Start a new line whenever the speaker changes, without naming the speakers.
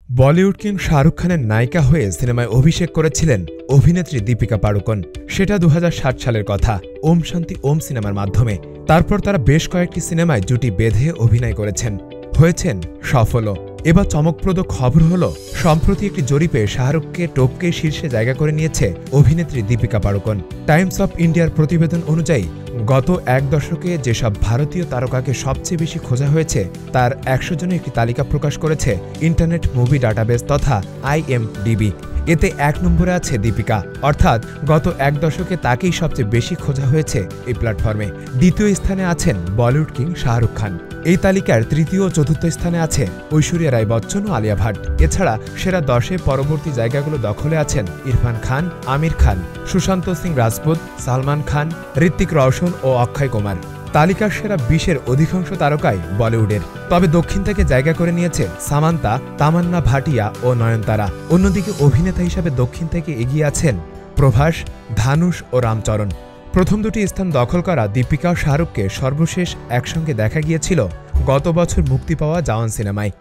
Bollywood king Shahrukh খানের নায়িকা হয়ে সিনেমায় অভিষেক করেছিলেন অভিনেত্রী দীপিকা পাড়ুকোন। সেটা ২০৬০ সালের কথা, ওম শান্তি ওম সিনেমার মাধ্যমে। তারপর তারা বেশ কয়েকটি সিনেমায় জুটি বেঁধে অভিনয় করেছেন, হয়েছেন সফলও। এবার চমকপ্রদ খবর হলো, সম্প্রতি একটি জরিপে শাহরুখকে টপকে শীর্ষে জায়গা করে নিয়েছে অভিনেত্রী দীপিকা পাড়ুকোন। টাইমস অফ ইন্ডিয়ার প্রতিবেদন অনুযায়ী গত এক দশকে যেসব ভারতীয় তারকাকে সবচেয়ে বেশি খোঁজা হয়েছে তার ১০০ জনের একটি তালিকা প্রকাশ করেছে ইন্টারনেট মুভি ডাটাবেস তথা IMDb। এতে ১ নম্বরে আছে দীপিকা, অর্থাৎ গত এক দশকে তাকেই সবচেয়ে বেশি খোঁজা হয়েছে এই প্ল্যাটফর্মে। দ্বিতীয় স্থানে আছেন বলিউড কিং শাহরুখ খান। এই তালিকার তৃতীয় ও চতুর্থ স্থানে আছে ঐশ্বরিয়া রায় বচ্চন ও আলিয়া ভাট। এছাড়া সেরা ১০-এ পরবর্তী জায়গাগুলো দখলে আছেন ইরফান খান, আমির খান, সুশান্ত সিং রাজপুত, সালমান খান, ঋত্বিক রোশন ও অক্ষয় কুমার। তালিকার সেরা ২০-এর অধিকাংশ তারকাই বলিউডের। তবে দক্ষিণ থেকে জায়গা করে নিয়েছে সামান্তা, তামান্না ভাটিয়া ও নয়নতারা। অন্যদিকে অভিনেতা হিসাবে দক্ষিণ থেকে এগিয়ে আছেন প্রভাস, ধানুষ ও রামচরণ। প্রথম দুটি স্থান দখল করা দীপিকা ও শাহরুখকে সর্বশেষ একসঙ্গে দেখা গিয়েছিল গত বছর মুক্তি পাওয়া জওয়ান সিনেমায়।